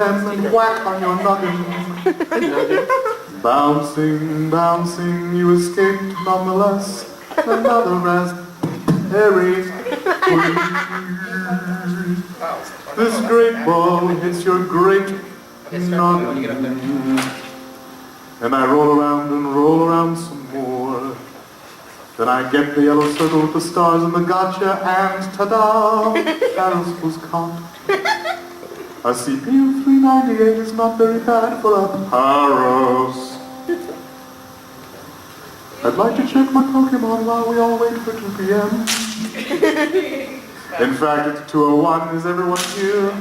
and whack on your noggin. Bouncing, bouncing, you escaped nonetheless. Another raspberry. This great ball hits your great noggin. And I roll around some more. Then I get the yellow circle with the stars and the gotcha, and ta-da! Barrels was caught. A CPU 398 is not very bad for a Paros. I'd like to check my Pokemon while we all wait for 2 p.m. In fact, it's 2:01. Is everyone here?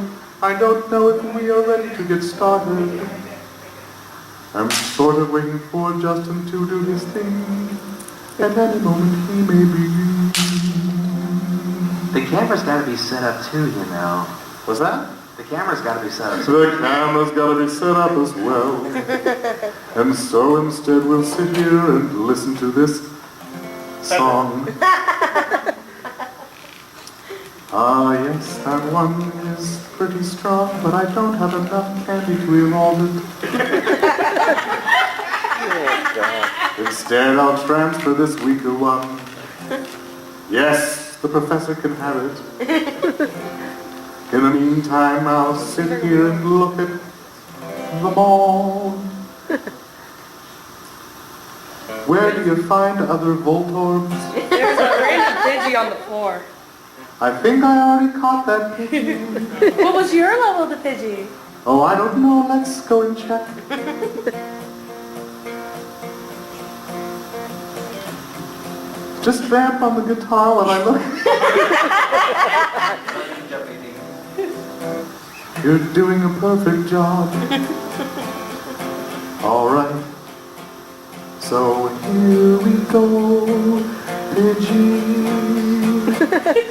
I don't know if we are ready to get started. I'm sort of waiting for Justin to do his thing. At any moment he may be. The camera's got to be set up too, you know. What's that? The camera's got to be set up. So the camera's got to be set up as well. And so instead we'll sit here and listen to this song. Ah yes, that one is pretty strong, but I don't have enough candy to evolve it. Instead I'll transfer this weaker one. Yes, the professor can have it. In the meantime, I'll sit here and look at the ball. Where do you find other Voltorbs? There's a random Digi on the floor. I think I already caught that Pidgey. What was your level of the Pidgey? Oh, I don't know. Let's go and check. Just vamp on the guitar while I look. You're doing a perfect job. All right. So here we go, Pidgey,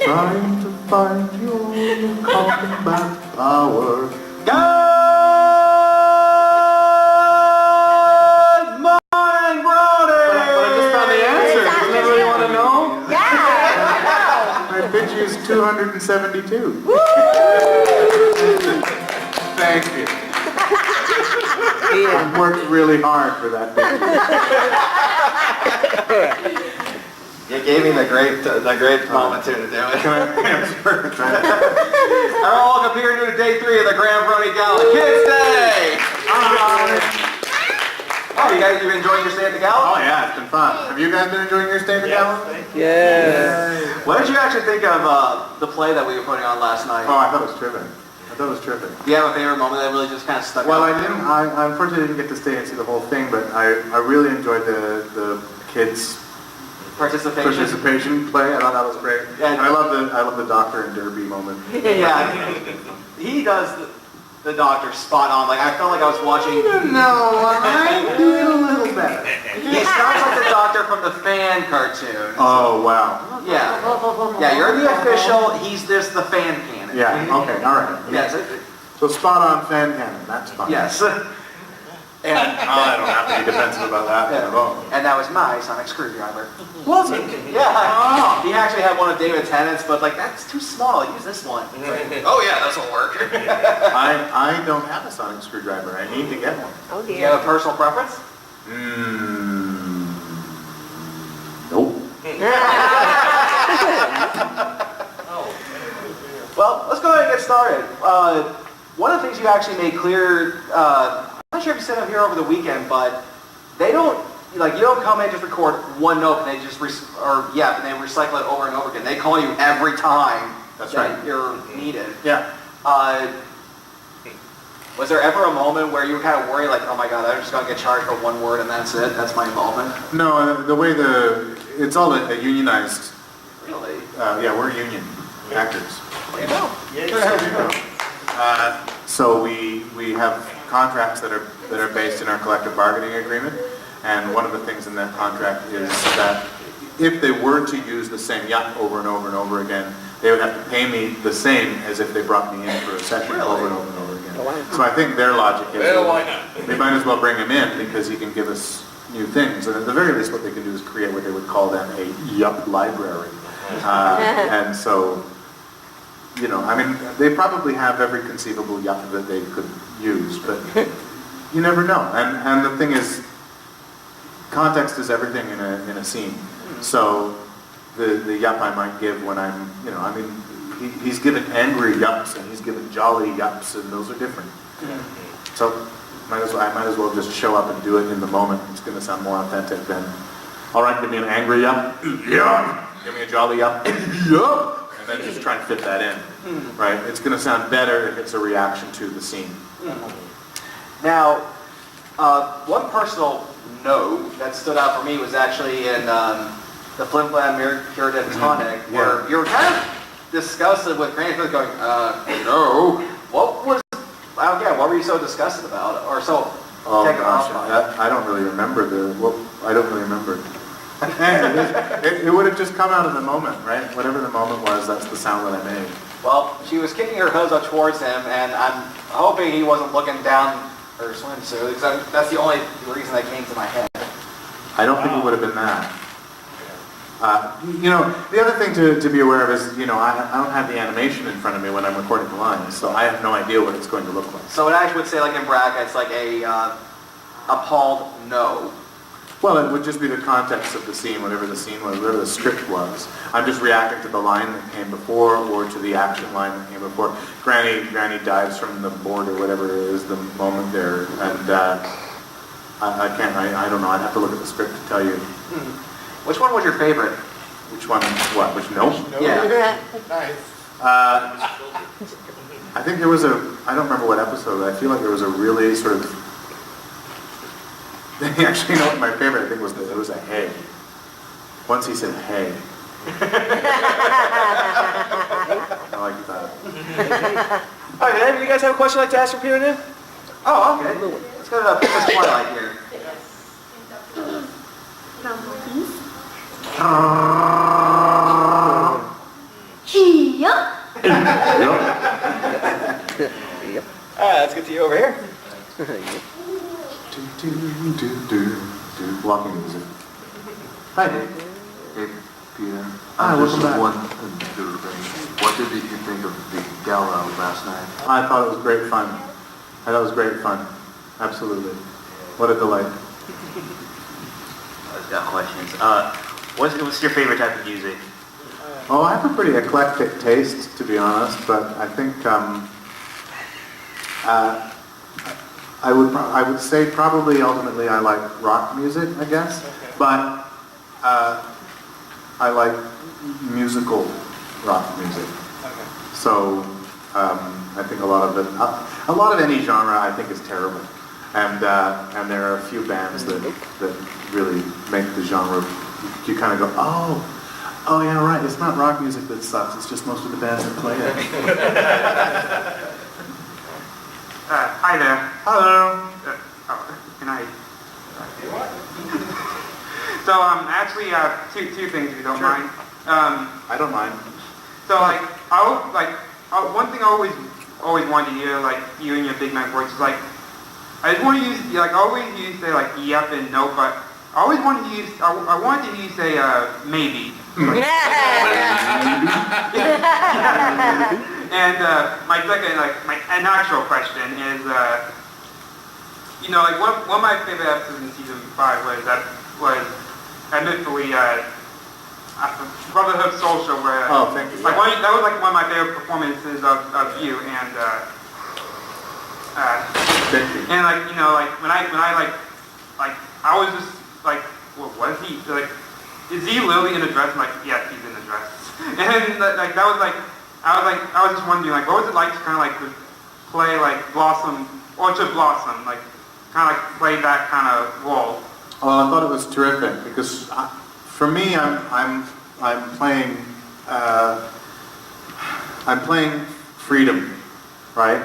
trying to find your combat power. Good morning, Brony! But I just found the answer. Doesn't everybody want to know? Yeah! My Pidgey is 272. Thank you. I've worked really hard for that Pidgey. You gave me the great moment too to do it. Can I answer? Everyone, welcome here to day 3 of the Grand Brony Gala Kids Day. Oh, you guys, you enjoying your stay at the Gala? Oh yeah, it's been fun. Have you guys been enjoying your stay at the Gala? Yeah. What did you actually think of the play that we were putting on last night? Oh, I thought it was terrific. Do you have a favorite moment that really just kind of stuck Well, out? I didn't. I unfortunately didn't get to stay and see the whole thing, but I really enjoyed the kids' participation play. I thought that was great. Yeah, and I love the Doctor and Derby moment. Yeah, he does the Doctor spot on. Like I felt like I was watching. No, I did a little better. He sounds like the Doctor from the fan cartoon. Oh wow. Yeah, yeah. You're the official. He's just the fan canon. Yeah. Okay. All right. Yes. So spot on fan canon. That's fine. Yes. And I don't have to be defensive about that at all. And that was my sonic screwdriver. Was it? Yeah. He actually had one of David Tennant's, but like that's too small. Use this one. Oh yeah, this will work. I don't have a sonic screwdriver. I need to get one. Oh Do you have a personal preference? Nope. Well, let's go ahead and get started. One of the things you actually made clear, I'm not sure if you said it here over the weekend, but they don't, like, you don't come in and just record one note and they just, and they recycle it over and over again. They call you every time you're needed. Yeah. Was there ever a moment where you were kind of worried, like, oh my God, I'm just going to get charged for one word and that's it? That's my involvement? No, the way it's all a unionized. Really? Yeah, we're union actors. There you go. So we have contracts that are based in our collective bargaining agreement, and one of the things in that contract is that if they were to use the same yuck over and over and over again, they would have to pay me the same as if they brought me in for a session over and over and over again. So I think their logic is we might as well bring him in because he can give us new things, and at the very least what they can do is create what they would call then a yuck library. And so you know, I mean, they probably have every conceivable yup that they could use, but you never know. And the thing is, context is everything in a scene. So the yup I might give when I'm, you know, I mean, he's given angry yups and he's given jolly yups, and those are different. So I might as well just show up and do it in the moment. It's going to sound more authentic than, all right, give me an angry yup, yup. Give me a jolly yup, yup. And then just try and fit that in, right? It's going to sound better if it's a reaction to the scene. Now, one personal note that stood out for me was actually in the Flim Flam Curative Tonic, where you were kind of disgusted with Granny Smith going, no, what was, again, what were you so disgusted about, or so taken off by? I don't really remember I don't really remember. it would have just come out of the moment, right? Whatever the moment was, that's the sound that I made. Well, she was kicking her hose up towards him, and I'm hoping he wasn't looking down her swimsuit, because that's the only reason that came to my head. I don't think it would have been that. You know, the other thing to be aware of is, you know, I don't have the animation in front of me when I'm recording the lines, so I have no idea what it's going to look like. So it actually would say, like in brackets, like a appalled no. Well, it would just be the context of the scene, whatever the scene was, whatever the script was. I'm just reacting to the line that came before or to the action line that came before. Granny dives from the board or whatever it is, the moment there, and I don't know, I'd have to look at the script to tell you. Which one was your favorite? Which one, what, which note? Yeah. Nice. I think there was I don't remember what episode, I feel like there was a really sort of, actually, you know what my favorite I think was it was a hey. Once he said hey. I like that. All right, then, you guys have a question you'd like to ask for Peter now? Oh, okay. Let's go to Princess Twilight here. Let's get to you over here. Walking music. Hi, Dave. Hey, Peter. Welcome back. What did you think of the gala last night? I thought it was great fun. I thought it was great fun. Absolutely. What a delight. I've got questions. What's your favorite type of music? Oh, I have a pretty eclectic taste, to be honest, but I think I would say probably ultimately I like rock music, I guess, but I like musical rock music. So I think a lot of any genre I think is terrible, and there are a few bands that really make the genre. You kind of go, oh yeah, right. It's not rock music that sucks. It's just most of the bands that play it. Hi there. Hello. Good night. So, actually, two things if you don't mind. I don't mind. So, one thing I always wanted to hear, like, you and your big man voice is like, I just want to use, like, I always use, say, like, yep and no, but I always wanted to use, I wanted to use, say, maybe. And my second, an actual question is, you know, like one of my favorite episodes in season 5 was admittedly Brotherhood Social, where thank you. that was like one of my favorite performances of you, and Thank you. and like you know like when I I was just like, well, what is he like? Is he literally in a dress? I'm like, yes, he's in a dress. And like that was like I was just wondering like what was it like to kind of like play like Blossom or to Blossom, like kind of like play that kind of role. Oh, I thought it was terrific because for me, I'm playing freedom, right?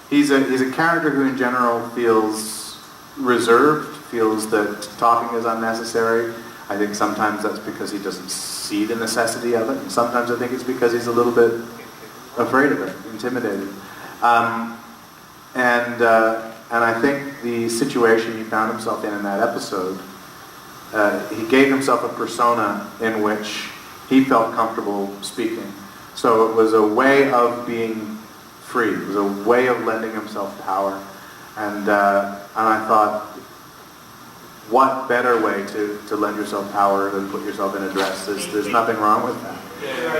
He's a character who in general feels reserved, feels that talking is unnecessary. I think sometimes that's because he doesn't see the necessity of it, and sometimes I think it's because he's a little bit afraid of it, intimidated. And I think the situation he found himself in that episode, he gave himself a persona in which he felt comfortable speaking. So it was a way of being free. It was a way of lending himself power. And I thought, what better way to lend yourself power than put yourself in a dress? There's nothing wrong with that.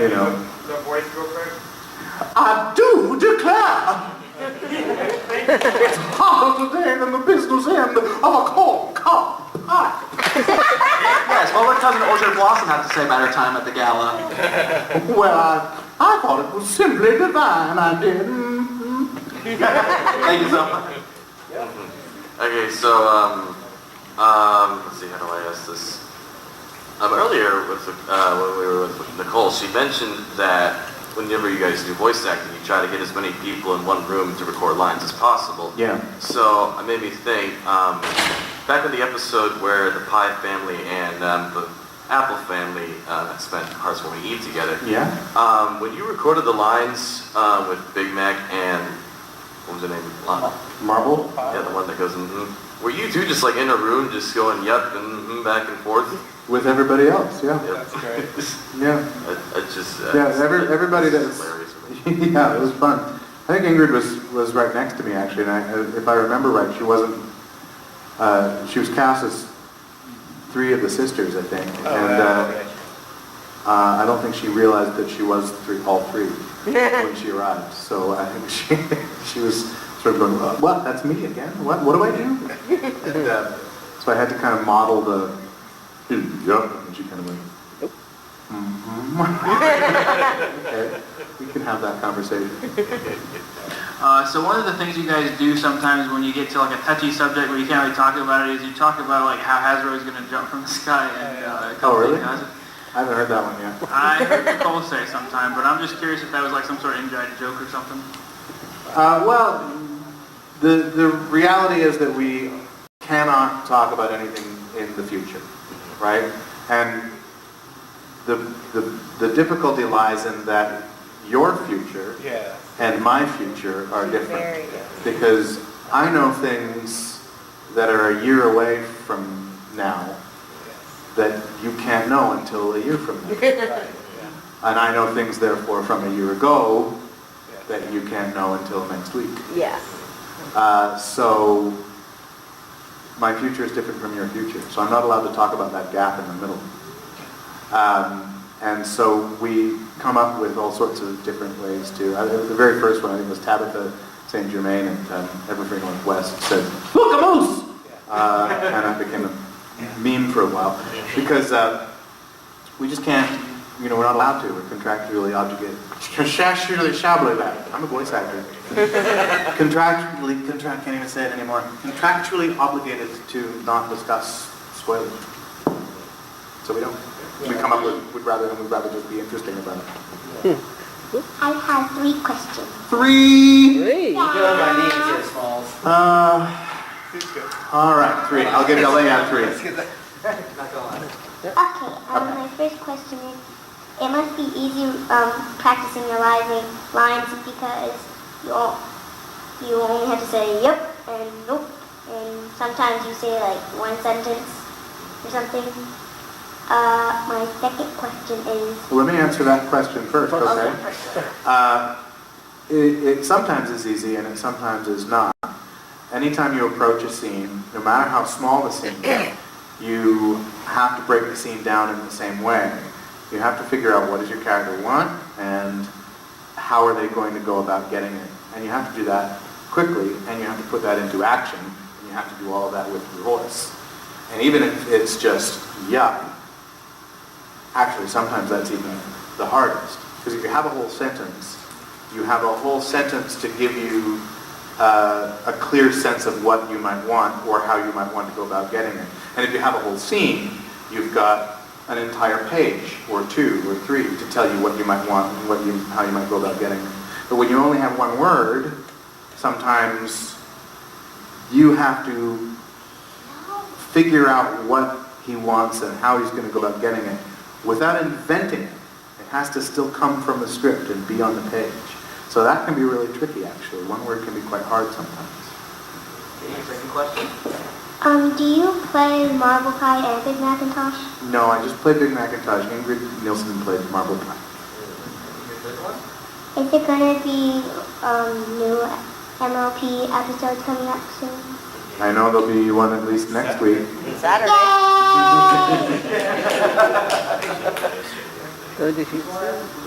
You know. The voice real quick. I do declare it's harder today than the business end of a corn cob pie. Yes, what would Cousin Orchard Blossom have to say about her time at the gala? Well, I thought it was simply divine, I did. Thank you so much. Okay, so, let's see, how do I ask this? Earlier, when we were with Nicole, she mentioned that whenever you guys do voice acting, you try to get as many people in one room to record lines as possible. Yeah. So, it made me think, back in the episode where the Pie family and the Apple family spent Hearts When We Eat together, Yeah. when you recorded the lines with Big Mac and, what was her name? Marble? Yeah, the one that goes, Were you two just like in a room just going, yep, and back and forth? With everybody else, yeah. That's great. Yeah. Everybody that's does. hilarious for me. Yeah, it was fun. I think Ingrid was right next to me actually, and if I remember right, she wasn't. She was cast as 3 of the sisters, I think, and I don't think she realized that she was all three when she arrived. So I think she was sort of going, "What? That's me again? What do I do?" And, so I had to kind of model the. Yup, and she kind of went. Okay, we can have that conversation. So one of the things you guys do sometimes when you get to like a touchy subject where you can't really talk about it is you talk about like how Hasbro is going to jump from the sky and Oh, really? I I haven't heard that one yet. heard Nicole say sometime, but I'm just curious if that was like some sort of inside joke or something. Well, the reality is that we cannot talk about anything in the future, right? And the difficulty lies in that your future and my future are different. Because I know things that are a year away from now that you can't know until a year from now. And I know things, therefore, from a year ago that you can't know until next week. Yeah. So my future is different from your future. So I'm not allowed to talk about that gap in the middle. And so we come up with all sorts of different ways to. The very first one, I think, was Tabitha St. Germain at Evergreen Northwest said, "Look, a moose!" And that became a meme for a while because we just can't. We're not allowed to. We're contractually obligated. I'm a voice actor. Can't even say it anymore. Contractually obligated to not discuss spoilers. So we don't. We come up with, we'd rather just be interesting about it. I have 3 questions. 3! Hey. All right, 3. I'll let you have 3. Okay, my first question is, it must be easy practicing your lines because you only have to say yep and nope, and sometimes you say like one sentence or something. My second question is... Well, let me answer that question first, okay? It sometimes is easy and it sometimes is not. Anytime you approach a scene, no matter how small the scene is, you have to break the scene down in the same way. You have to figure out what does your character want and how are they going to go about getting it. And you have to do that quickly, and you have to put that into action, and you have to do all of that with your voice. And even if it's just yuck, actually sometimes that's even the hardest. Because if you have a whole sentence, you have a whole sentence to give you a clear sense of what you might want or how you might want to go about getting it. And if you have a whole scene, you've got an entire page or 2 or 3 to tell you what you might want and how you might go about getting it. But when you only have one word, sometimes you have to figure out what he wants and how he's going to go about getting it without inventing it. It has to still come from the script and be on the page. So that can be really tricky, actually. One word can be quite hard sometimes. Second question. do you play Marble Pie and Big Macintosh? No, I just played Big Macintosh. Ingrid Nielsen played Marble Pie. there gonna be new MLP episodes coming up soon? I know there'll be one at least next week. Saturday. Would you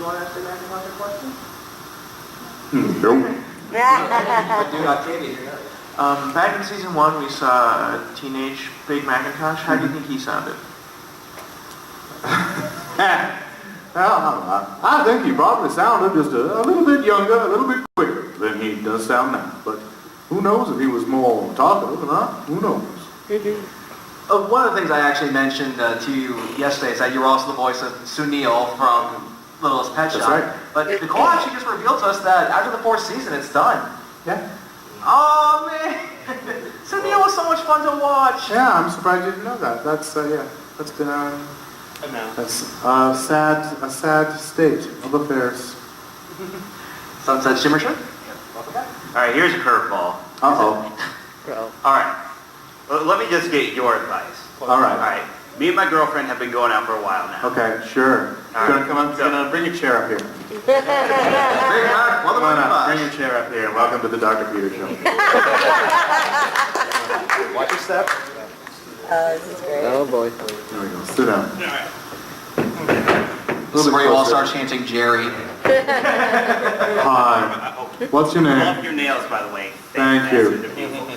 want to ask the Magic Monster question? Nope. Do not Katie. Back in season 1, we saw a teenage Big Macintosh. How do you think he sounded? Well, I think he probably sounded just a little bit younger, a little bit quicker than he does sound now. But who knows if he was more talkative or not? Who knows? One of the things I actually mentioned to you yesterday is that you were also the voice of Sunil from Littlest Pet Shop. That's right. But Nicole actually just revealed to us that after the 4th season, it's done. Yeah. Oh man, Sunil was so much fun to watch. Yeah, I'm surprised you didn't know that. That's that's been that's a sad state of affairs. Sunset Shimmer Show? All right, here's a curveball. Uh-oh. All right, well, let me just get your advice. All right. All right, me and my girlfriend have been going out for a while now. Okay, sure. All Gonna right. come up, gonna bring your chair up here. Bring Come on up, bring your chair up here. Welcome to the Dr. Peter Show. Watch your step. This is great. Oh boy. There we go. Sit down. This is where you all start chanting Jerry. Hi. What's your I love name? your nails, by the way. Thank you. They're beautiful.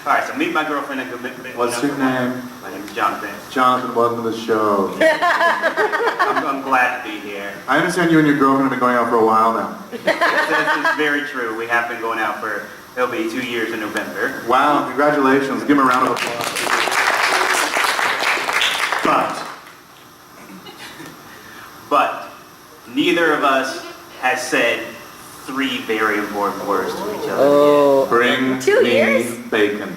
All right, so meet my girlfriend and What's your name? My name's Jonathan. Jonathan, welcome to the show. I'm glad to be here. I understand you and your girlfriend have been going out for a while now. This is very true. We have been going out for, it'll be 2 years in November. Wow, congratulations. Give him a round of applause. But neither of us has said 3 very important words to each other. Oh. Bring 2 me years? bacon.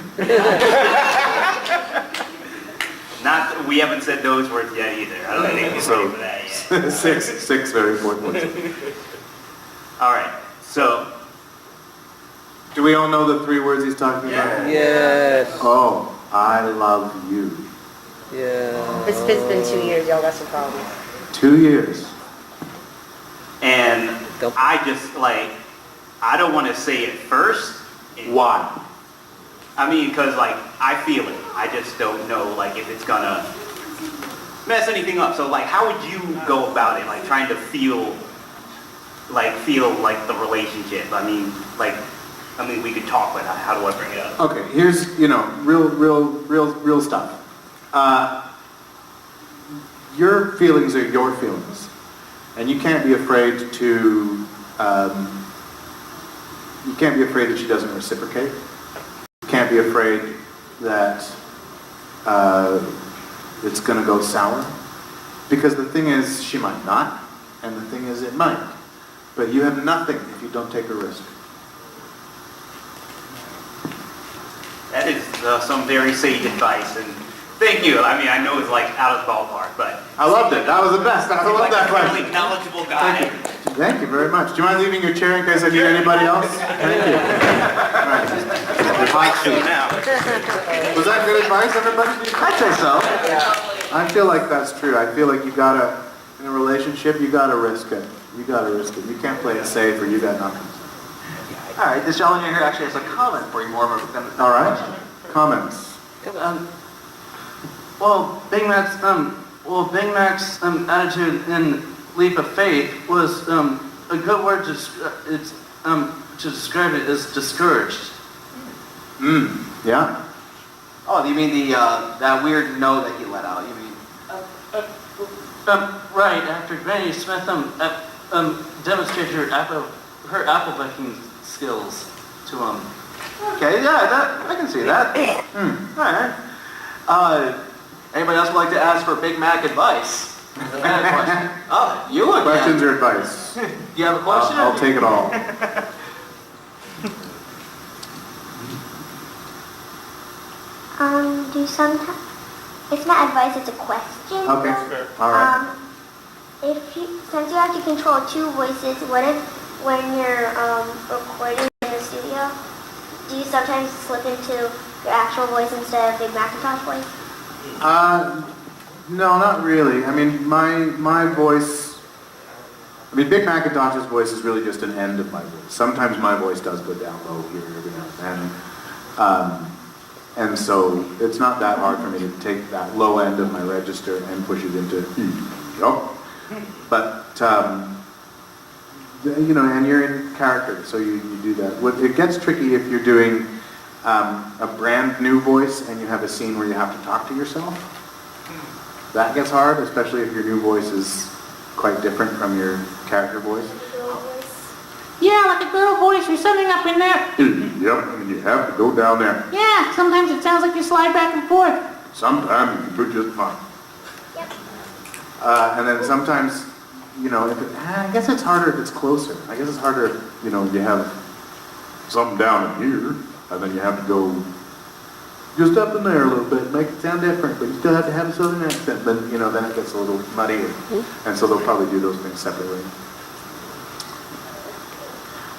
Not, we haven't said those words yet either. I don't think we're ready for that yet. six very important words. All right, so Do we all know the 3 words he's talking about? Yes. Oh, I love you. Yeah. It's been 2 years, y'all got some problems. 2 years. and I just like, I don't want to say it first. Why? I mean, because like, I feel it. I just don't know like if it's gonna mess anything up. So like, how would you go about it? Like trying to feel like the relationship. I mean, we could talk, but how do I bring it up? Okay, here's, real stuff. Your feelings are your feelings. And you can't be afraid to, that she doesn't reciprocate. You can't be afraid that it's gonna go sour. Because the thing is, she might not, and the thing is, it might. But you have nothing if you don't take a risk. That is some very sage advice, and thank you. I mean, I know it's like out of the ballpark, but I loved it. That was the best. I you're love like that a really question. knowledgeable guy. Thank you very much. Do you mind leaving your chair in case I need anybody else? Thank you. Right. Now. Was that good advice, everybody? I'd say so. I feel like that's true. I feel like you gotta, in a relationship, you gotta risk it. You gotta risk it. You can't play it safe or you got nothing. All right, this gentleman here actually has a comment for you, more of a All right. Comments. Big Mac's attitude in Leap of Faith was a good word to describe it as discouraged. Yeah. Oh, you mean the that weird no that he let out? You mean? Right after Granny Smith demonstrated her apple picking skills to him. Okay, yeah, I can see that. All right. Anybody else would like to ask for Big Mac advice? Question. Oh, you would. Questions or advice? Do you have a question? I'll take it all. Do sometimes, it's not advice, it's a question. Okay. though. All right. Since you have to control 2 voices, what if when you're recording in the studio, do you sometimes slip into your actual voice instead of Big Macintosh voice? No, not really. I mean, my voice I mean, Big Macintosh's voice is really just an end of my voice. Sometimes my voice does go down low here every now and then. And so it's not that hard for me to take that low end of my register and push it into yup. But, you know, and you're in character, so you do that. It gets tricky if you're doing a brand new voice and you have a scene where you have to talk to yourself. That gets hard, especially if your new voice is quite different from your character voice. Yeah, like a girl voice or something up in there. Yep, and you have to go down there. Yeah, sometimes it sounds like you slide back and forth. Sometimes you can do just fine. And then sometimes, you know, I guess it's harder if it's closer. I guess it's harder if, you know, you have something down in here, and then you have to go just up in there a little bit, make it sound different, but you still have to have a southern accent. Then, you know, then it gets a little muddy, and so they'll probably do those things separately.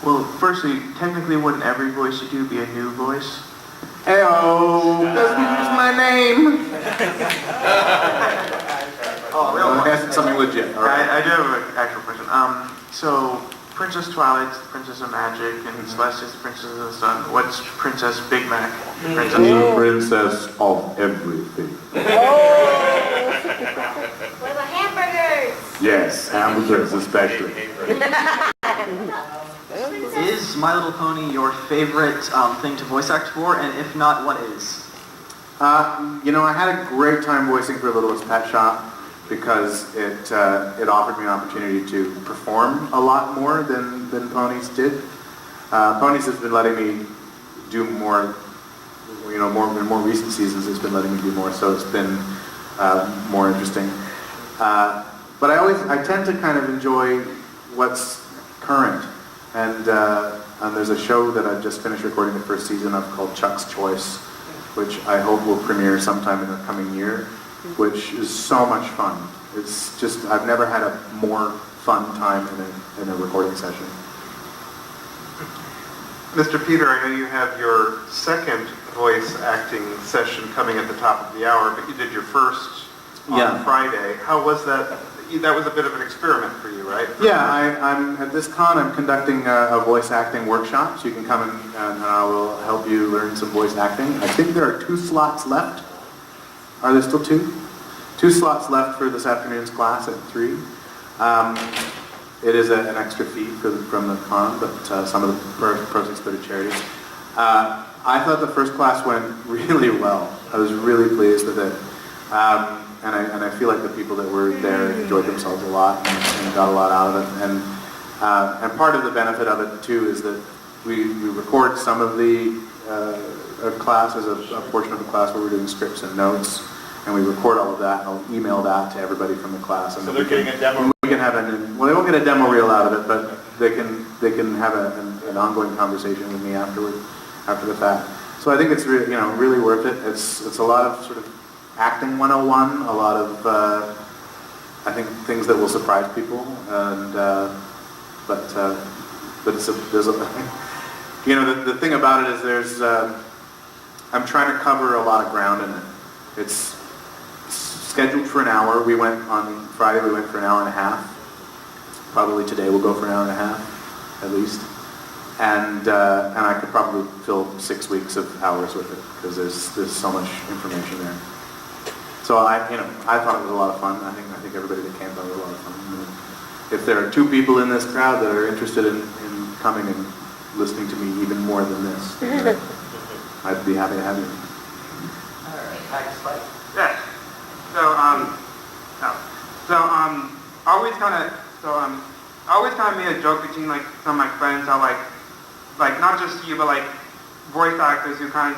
Well, firstly, technically wouldn't every voice you do be a new voice? Heyo, doesn't use my name. Oh, real That's something legit. All right. I do have an actual question. So Princess Twilight's the Princess of Magic, and Celestia's the Princess of the Sun. What's Princess Big Mac? Princess? The princess of everything. What about hamburgers? Yes, hamburgers especially. Is My Little Pony your favorite thing to voice act for? And if not, what is? You know, I had a great time voicing for Littlest Pet Shop because it offered me an opportunity to perform a lot more than Ponies did. Ponies has been letting me do more, you know, in more recent seasons it's been letting me do more, so it's been more interesting. But I tend to kind of enjoy what's current. And there's a show that I've just finished recording the first season of called Chuck's Choice, which I hope will premiere sometime in the coming year, which is so much fun. It's just, I've never had a more fun time in a recording session. Mr. Peter, I know you have your second voice acting session coming at the top of the hour, but you did your first on Friday. How was that? That was a bit of an experiment for you, right? Yeah, I'm at this con. I'm conducting a voice acting workshop, so you can come and I will help you learn some voice acting. I think there are 2 slots left. Are there still 2? 2 slots left for this afternoon's class at 3. It is an extra fee from the con, but some of the proceeds go to charities. I thought the first class went really well. I was really pleased with it. And I feel like the people that were there enjoyed themselves a lot and got a lot out of it. And part of the benefit of it too is that we record some of the class as a portion of the class where we're doing scripts and notes, and we record all of that. And I'll email that to everybody from the class. And so they're getting a demo. We can have well, they won't get a demo reel out of it, but they can have an ongoing conversation with me after the fact. So I think it's really worth it. It's a lot of sort of acting 101, a lot of I think things that will surprise people, and but there's a you know, the thing about it is I'm trying to cover a lot of ground in it. It's scheduled for an hour. We went on Friday. We went for an hour and a half. Probably today we'll go for an hour and a half at least. And I could probably fill 6 weeks of hours with it because there's so much information there. So I thought it was a lot of fun. I think everybody that came thought it was a lot of fun. And if there are 2 people in this crowd that are interested in coming and listening to me even more than this, then I'd be happy to have you. All right, Yeah. I always kind of made a joke between like some of my friends how like not just you but like voice actors who play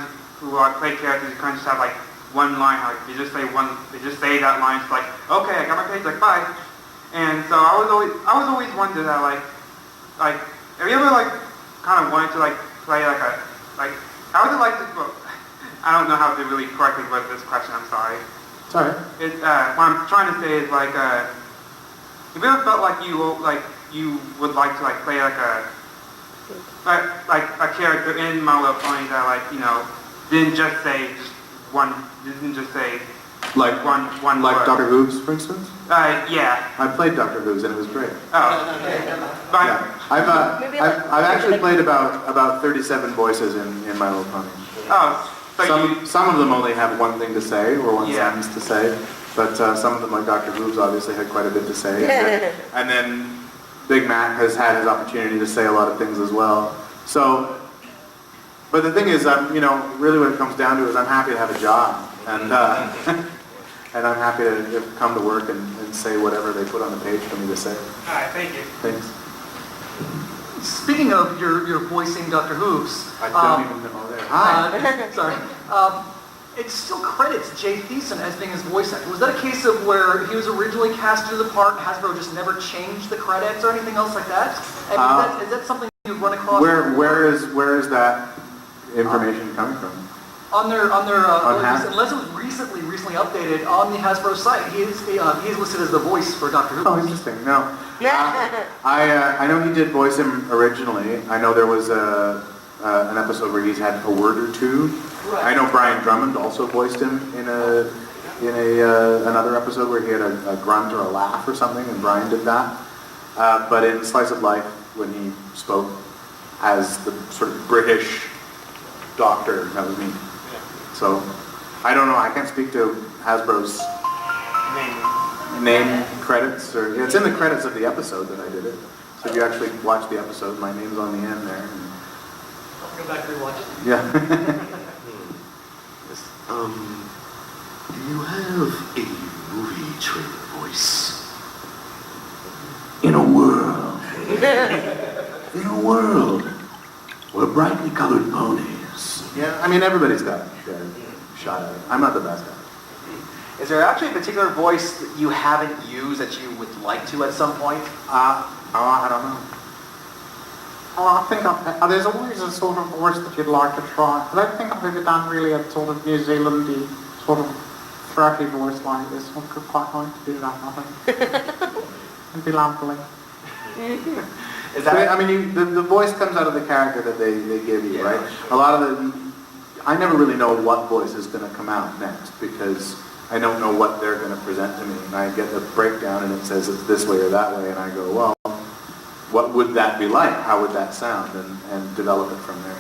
characters who kind of just have like one line, how like, they just say that line. It's like, okay, I got my page, like bye. And so I was always wondered that like have you ever like kind of wanted to like play like how would it like to? Well, I don't know how to really correctly word this question. I'm sorry. Sorry. What I'm trying to say is like, have you ever felt like you would like to like play like a character in My Little Pony that like didn't just say Like one like word. Dr. Hooves, for instance. Yeah. I played Dr. Hooves and it was great. Oh. But Yeah, I've actually played about 37 voices in My Little Pony. oh, so Some of them only have one thing to say or one Yeah. sentence to say, but some of them, like Dr. Hooves, obviously had quite a bit to say. And then Big Mac has had his opportunity to say a lot of things as well. So, but the thing is, really what it comes down to is I'm happy to have a job, and and I'm happy to come to work and say whatever they put on the page for me to say. All right, thank you. Thanks. Speaking of your voicing Dr. Hooves, I don't even know there. Hi. sorry, it still credits Jay Thiessen as being his voice actor. Was that a case of where he was originally cast to the part, Hasbro just never changed the credits or anything else like that? And is that something you've run across? Where is that information coming from? On their Hasbro? unless it was recently updated on the Hasbro site, he's listed as the voice for Dr. Who. Oh, interesting. No, I know he did voice him originally. I know there was an episode where he's had a word or two. Right. I know Brian Drummond also voiced him in another episode where he had a grunt or a laugh or something, and Brian did that. But in Slice of Life, when he spoke as the sort of British doctor, that was me. So, I don't know, I can't speak to Hasbro's name credits, or it's in the credits of the episode that I did it. So if you actually watch the episode, my name's on the end there. And Go back and watch it. yeah. Yes. Do you have a movie trailer voice? In a world where brightly colored ponies. Yeah, I mean, everybody's got their shot at it. I'm not the best at it. Is there actually a particular voice that you haven't used that you would like to at some point? I don't know. Well, I think there's always a sort of voice that you'd like to try. I don't think I've ever done really a sort of New Zealandy sort of throaty voice like this. I could quite like to do that, I think. It'd be lovely. Is that? I mean, the voice comes out of the character that they give you, Yeah. right? A lot of I never really know what voice is going to come out next because I don't know what they're going to present to me. And I get the breakdown and it says it's this way or that way, and I go, well, what would that be like? How would that sound? And develop it from there.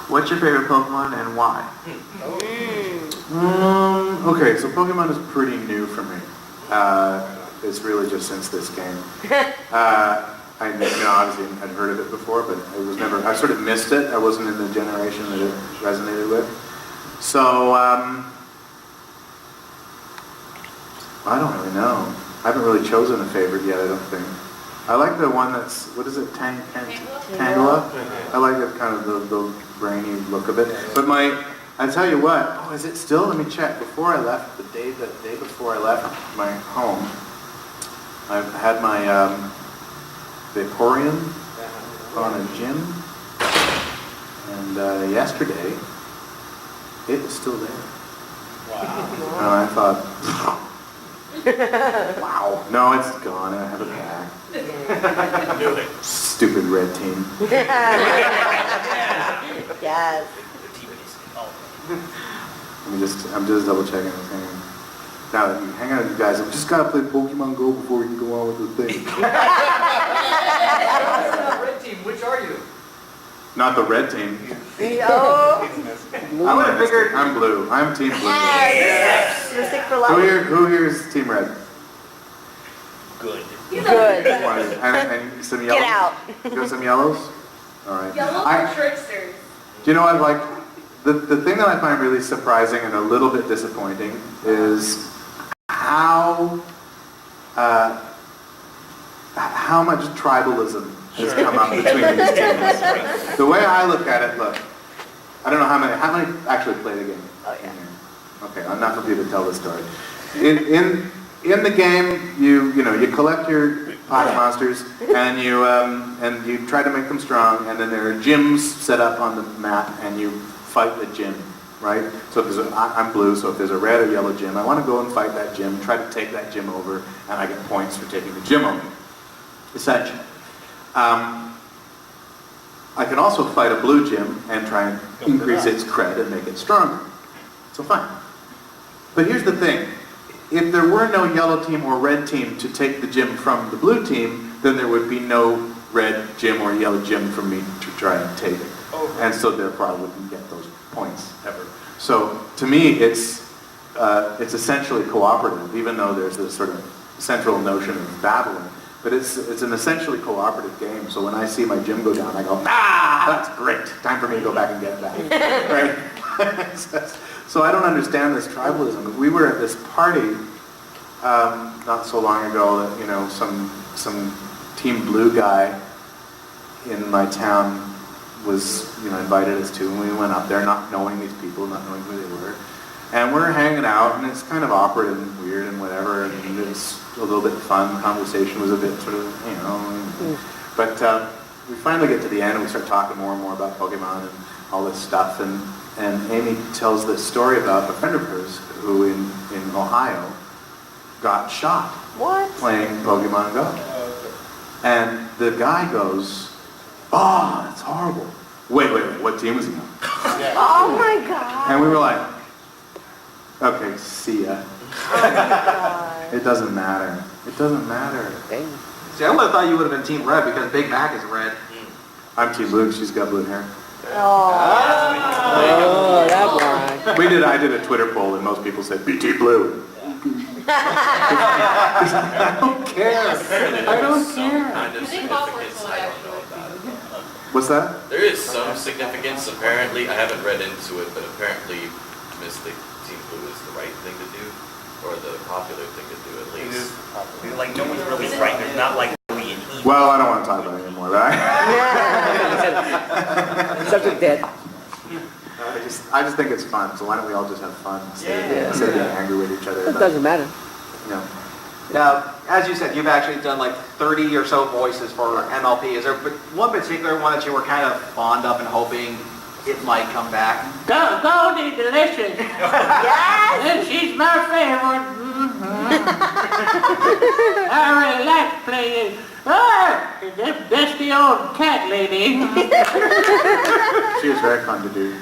What's your favorite Pokemon and why? Okay, so Pokemon is pretty new for me. It's really just since this game. I obviously had heard of it before, but it was never, I sort of missed it. I wasn't in the generation that it resonated with. So, I don't really know. I haven't really chosen a favorite yet, I don't think. I like the one that's, what is it, Tangela? I like it, kind of the brainy look of it. But I tell you what, is it still? Let me check. Before I left, the day before I left my home, I had my Vaporeon on a gym, and yesterday, it was still there. Wow. And I thought, wow. No, it's gone. I have it back. Knew it. Stupid red team. Yes. I'm just double checking. Now that you hang out with you guys, I've just got to play Pokemon Go before we can go on with the thing. Red team, which are you? Not the red team. Oh. I'm blue. I'm team blue. Yes. You're sick for life. Who here is team red? Good. Good. And some yellows? Get out. You got some yellows? All right. Yellows are tricksters. Do you know what, like, the thing that I find really surprising and a little bit disappointing is how much tribalism has come up between these teams. The way I look at it, look, I don't know how many actually play the game? Oh, yeah. Okay, enough of you to tell the story. In the game, you collect your pocket monsters and you try to make them strong, and then there are gyms set up on the map, and you fight the gym, right? So if I'm blue, so if there's a red or yellow gym, I want to go and fight that gym, try to take that gym over, and I get points for taking the gym over. Essentially. I can also fight a blue gym and try and increase its cred and make it stronger. So fine. But here's the thing. If there were no yellow team or red team to take the gym from the blue team, then there would be no red gym or yellow gym for me to try and take it. And so therefore I wouldn't get those points ever. So to me, it's essentially cooperative, even though there's this sort of central notion of battling. But it's an essentially cooperative game. So when I see my gym go down, I go, that's great. Time for me to go back and get it back. Right? So I don't understand this tribalism. We were at this party not so long ago that, you know, some Team Blue guy in my town was, you know, invited us to, and we went up there not knowing these people, not knowing who they were. And we're hanging out, and it's kind of awkward and weird and whatever, and it's a little bit fun. The conversation was a bit sort of, you know, but we finally get to the end, and we start talking more and more about Pokemon and all this stuff, and Amy tells this story about a friend of hers who in Ohio got shot playing Pokemon Go. And the guy goes, oh, that's horrible. Wait, what team was he on? Oh my God. And we were like, okay, see ya. It doesn't matter. It doesn't matter. See, I would have thought you would have been Team Red because Big Mac is red. I'm Team Blue, she's got blue hair. Oh, that one. I did a Twitter poll and most people said, be Team Blue. I don't care. I don't care. Kind of significance, I don't know about it. What's that? There is some significance, apparently. I haven't read into it, but apparently Mystic Team Blue is the right thing to do, or the popular thing to do at least. Like, no one's really right. There's not like we and he. Well, I don't want to talk about it anymore, right? Subject dead. I just think it's fun, so why don't we all just have fun instead of being angry with each other? It doesn't matter. Yeah. Now, as you said, you've actually done like 30 or so voices for MLP. Is there one particular one that you were kind of fond of and hoping it might come back? Goldie Delicious. yes! And she's my favorite. I really like playing. That's the old cat lady. She was very fun to do.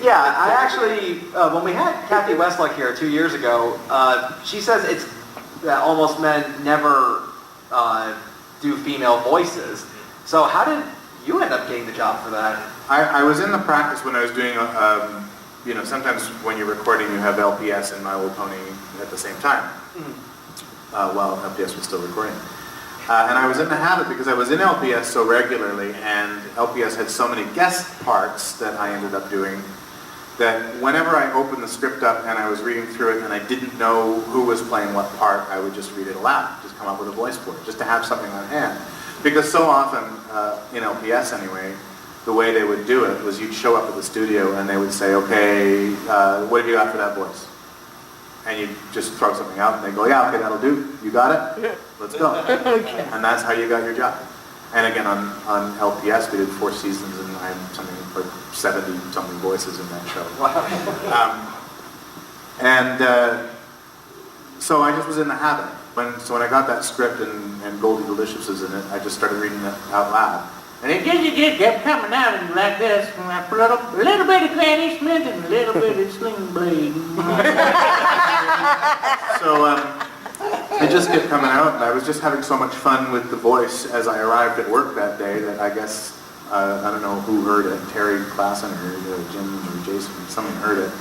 Yeah, I actually, when we had Kathy Westluck here 2 years ago, she says it's that almost men never do female voices. So how did you end up getting the job for that? I was in the practice when I was doing, you know, sometimes when you're recording you have LPS and My Little Pony at the same time, while LPS was still recording. And I was in the habit because I was in LPS so regularly and LPS had so many guest parts that I ended up doing that whenever I opened the script up and I was reading through it and I didn't know who was playing what part, I would just read it aloud, just come up with a voice for it, just to have something on hand. Because so often, in LPS anyway, the way they would do it was you'd show up at the studio and they would say, okay, what have you got for that voice? And you just throw something out and they go, yeah, okay, that'll do. You got it? Let's go. Okay. And that's how you got your job. And again, on LPS, we did 4 seasons and I had something like 70-something voices in that show. So I just was in the habit. So when I got that script and Goldie Delicious was in it, I just started reading it out loud. And it just kept coming out and like this. And I put a little bit of Granny Smith and a little bit of Sling Blade. So it just kept coming out, and I was just having so much fun with the voice as I arrived at work that day that I guess, I don't know who heard it, Terry Klassen or Jim or Jason, someone heard it,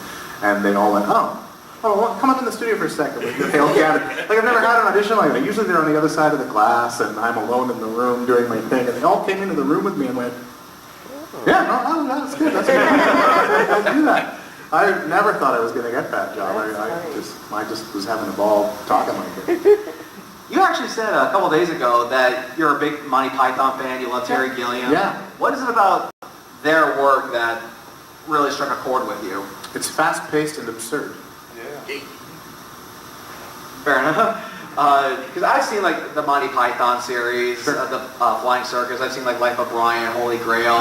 and they all went, oh, well, come up in the studio for a second. They all gathered. Like, I've never had an audition like that. Usually they're on the other side of the glass, and I'm alone in the room doing my thing, and they all came into the room with me and went, yeah, no, that's good, that's good. I'll do that. I never thought I was going to get that job. I just was having a ball talking like it. You actually said a couple days ago that you're a big Monty Python fan, you love Terry Gilliam. Yeah. What is it about their work that really struck a chord with you? It's fast-paced and absurd. Yeah. Fair enough. Because I've seen like the Monty Python series, the Flying Circus, I've seen like Life of Brian, Holy Grail,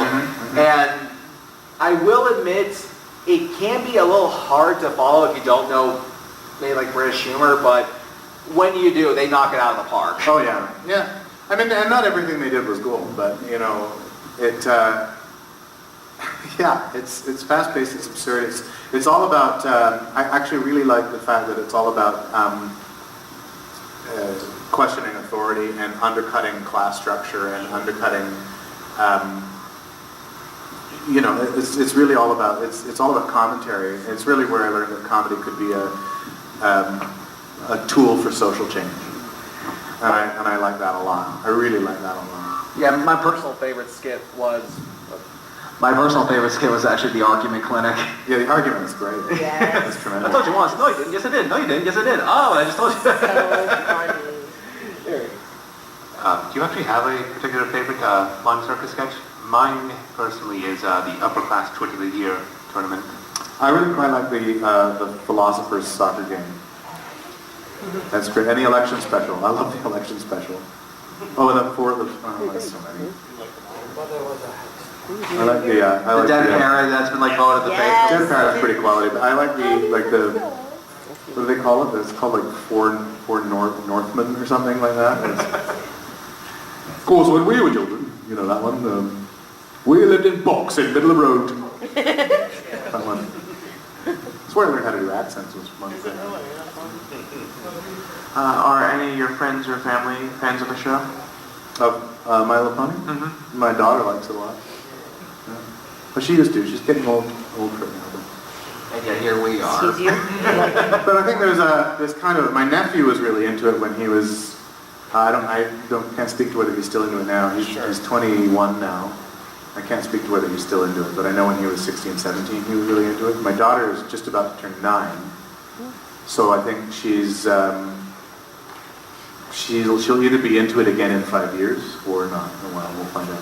and I will admit it can be a little hard to follow if you don't know maybe like British humor, but when you do, they knock it out of the park. Oh yeah, yeah. I mean, and not everything they did was gold, but you know, it. Yeah, it's fast-paced, it's absurd, it's all about, I actually really like the fact that it's all about questioning authority and undercutting class structure and undercutting, you know, it's really all about, it's all about commentary. It's really where I learned that comedy could be a tool for social change. And I like that a lot. I really like that a lot. Yeah, my personal favorite skit was actually the argument clinic. Yeah, the argument was great. Yes. That's I tremendous. told you once. No, you didn't. Yes, I did. No, you didn't. Yes, I did. Oh, I just told you. Do you actually have a particular favorite Long Circus sketch? Mine personally is the Upper Class Twit of the Year tournament. I really quite like the Philosopher's Soccer game. That's great. And the election special. I love the election special. Oh, and that's so many. I like The dead parrot that's been like voted the Yes. favorite. Dead parrot is pretty quality, but I like the what do they call it? It's called like four Northmen or something like that. Of course, when we were children, you know that one. We lived in box in middle of the road. That one. That's where I learned how to do accents. Was one thing. Are any of your friends or family fans of the show? Of My Little Pony? Mm-hmm. My daughter likes it a lot. Yeah. But she used to. She's getting old for it now. And yet here we are. It's easier. But I think there's kind of, my nephew was really into it when he was, can't speak to whether he's still into it now. He's 21 now. I can't speak to whether he's still into it, but I know when he was 16, 17, he was really into it. My daughter is just about to turn 9, so I think she'll either be into it again in 5 years or not. Well, we'll find out.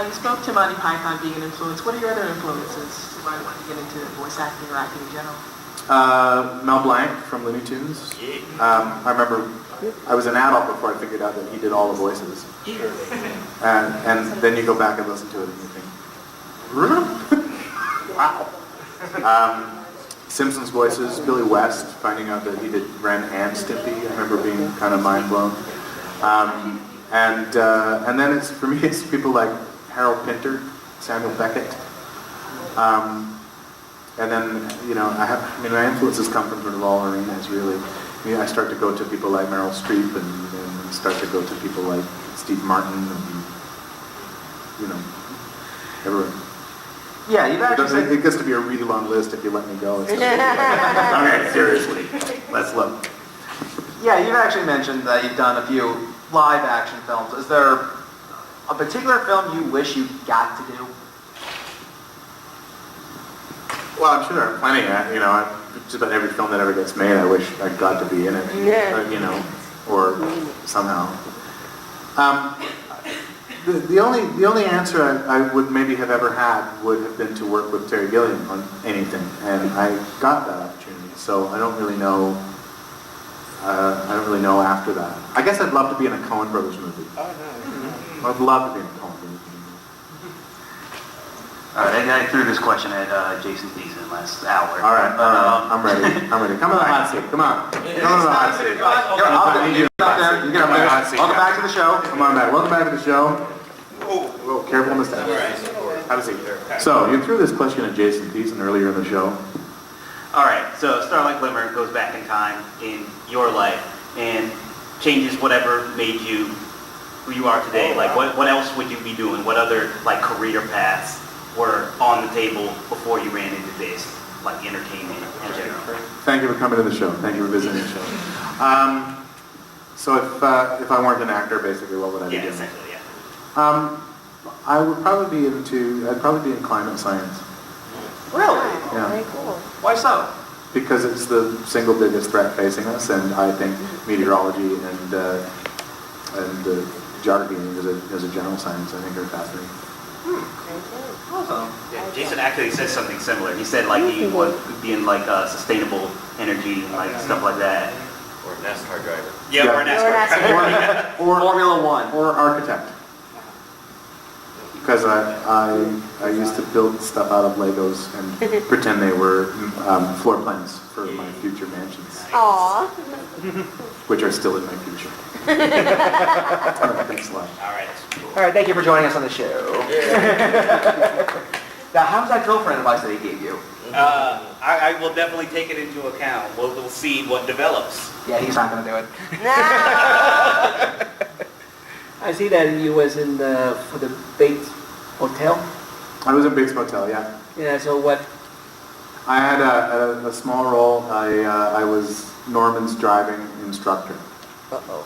You spoke to Monty Python being an influence. What are your other influences? Why do you want to get into voice acting or acting in general? Mel Blanc from Looney Tunes. I remember I was an adult before I figured out that he did all the voices. And then you go back and listen to it and you think, wow. Simpsons voices, Billy West, finding out that he did Ren and Stimpy. I remember being kind of mind blown. And then for me it's people like Harold Pinter, Samuel Beckett. And then, my influences come from sort of all arenas, really. I start to go to people like Meryl Streep and start to go to people like Steve Martin and, everyone. Yeah, you've actually said... It gets to be a really long list if you let me go. Okay, seriously, let's look. Yeah, you've actually mentioned that you've done a few live action films. Is there a particular film you wish you got to do? Well, I'm sure there are plenty. Just about every film that ever gets made, I wish I got to be in it. Yeah. Or somehow. The only answer I would maybe have ever had would have been to work with Terry Gilliam on anything, and I got that opportunity. So I don't really know. After that. I guess I'd love to be in a Coen Brothers movie. I'd love to be in a Coen Brothers movie. All right, I threw this question at Jason Thiessen last hour. All right, I'm ready. Come on the hot seat. Come on. Come on the hot seat. You get up there. You get up there. Welcome back to the show. Come on back. Welcome back to the show. Whoa, careful on the steps. Have a seat. So you threw this question at Jason Thiessen earlier in the show. All right, so Starlight Glimmer goes back in time in your life and changes whatever made you who you are today. Like, what else would you be doing? What other career paths were on the table before you ran into this, entertainment in general? Thank you for coming to the show. Thank you for visiting the show. So if I weren't an actor, basically, what would I be doing? Essentially, yeah. I would probably I'd probably be in climate science. Really? Yeah. Very cool. Why so? Because it's the single biggest threat facing us, and I think meteorology and geography as a general science, I think are fascinating. Awesome. Yeah, Jason actually said something similar. He said he would be in sustainable energy and stuff like that. Or a NASCAR driver. Yeah, or a NASCAR driver. Or Formula One. Or architect. because I used to build stuff out of Legos and pretend they were floor plans for my future mansions, Aw. which are still in my future. All right, thanks a lot. All right. All right, thank you for joining us on the show. Now, how does that girlfriend advice that he gave you? I will definitely take it into account. We'll see what develops. Yeah, he's not going to do it. I see that you was in for the Bates Hotel. I was in Bates Motel, yeah. Yeah, so what? I had a small role. I was Norman's driving instructor, Uh-oh.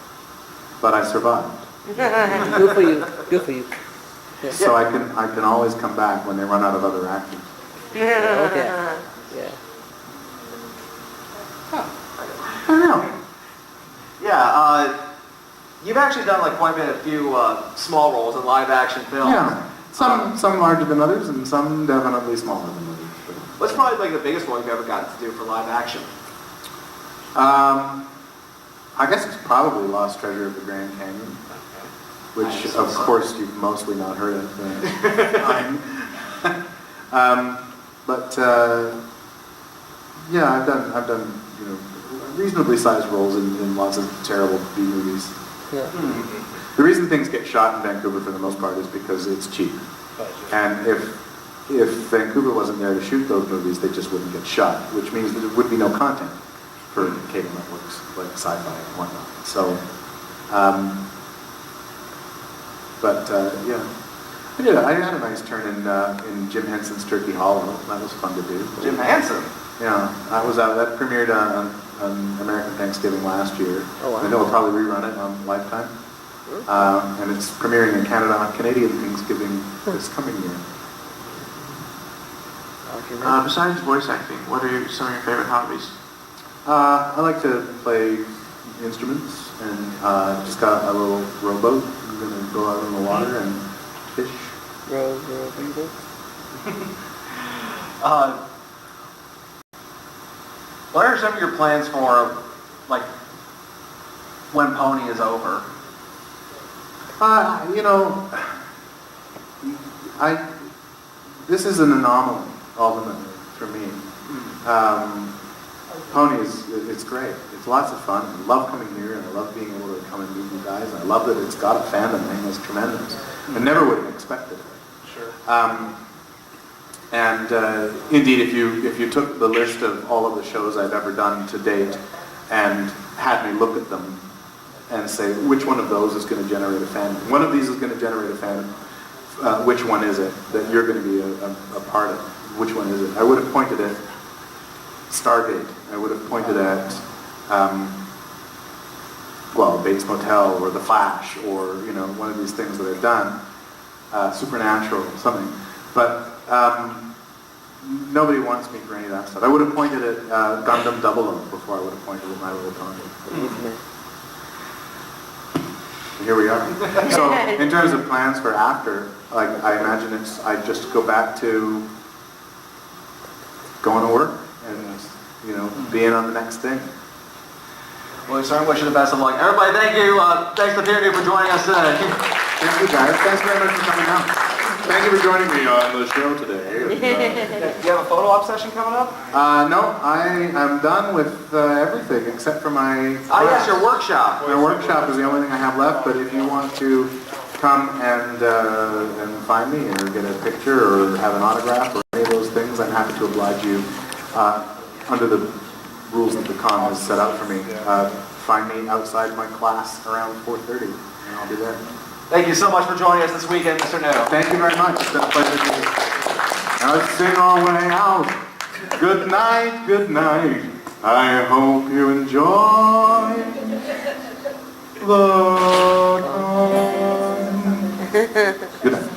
but I survived. Good for you. Good for you. Yeah. So I can always come back when they run out of other actors. Okay. Yeah. I don't know. Yeah, you've actually done like quite a few small roles in live action films. Yeah, some larger than others, and some definitely smaller than others. What's probably like the biggest role you've ever gotten to do for live action? I guess it's probably Lost Treasure of the Grand Canyon, which of course you've mostly not heard of. But yeah, I've done reasonably sized roles in lots of terrible B movies. Yeah. The reason things get shot in Vancouver for the most part is because it's cheap. And if Vancouver wasn't there to shoot those movies, they just wouldn't get shot, which means that there would be no content for cable networks like Sci-Fi and whatnot. So, yeah, I had a nice turn in Jim Henson's Turkey Hollow. That was fun to do. Jim Henson? Yeah, that premiered on American Thanksgiving last year. Oh, wow. I know we'll probably rerun it on Lifetime. And it's premiering in Canada on Canadian Thanksgiving this coming year. Besides voice acting, what are some of your favorite hobbies? I like to play instruments, and just got a little rowboat. I'm going to go out in the water and fish. Row. What are some of your plans for, like, when Pony is over? This is an anomaly, ultimately, for me. Pony it's great. It's lots of fun. I love coming here, and I love being able to come and meet you guys. And I love that it's got a fandom thing that's tremendous. I never would have expected it. Sure. Indeed, if you took the list of all of the shows I've ever done to date and had me look at them and say, which one of those is going to generate a fandom? One of these is going to generate a fandom. Which one is it that you're going to be a part of? Which one is it? I would have pointed at Stargate. I would have pointed at, Bates Motel or The Flash or, one of these things that I've done, Supernatural, something. But nobody wants me for any of that stuff. I would have pointed at Gundam 00 before I would have pointed at My Little Pony. And here we are. So in terms of plans for after, I imagine I just go back to going to work and being on the next thing. Well, we certainly wish you the best of luck. Everybody, thank you. Thanks to Peter for joining us today. Thank you, guys. Thanks very much for coming out. Thank you for joining me on the show today. Do you have a photo op session coming up? No, I am done with everything except for my... yes, your workshop. My workshop is the only thing I have left, but if you want to come and find me or get a picture or have an autograph or any of those things, I'm happy to oblige you under the rules that the con has set out for me. Find me outside my class around 4:30 and I'll be there. Thank you so much for joining us this weekend, Mr. No. Thank you very much. It's been a pleasure to be here. Now let's sing our way out. Good night, good night. I hope you enjoy the Good night.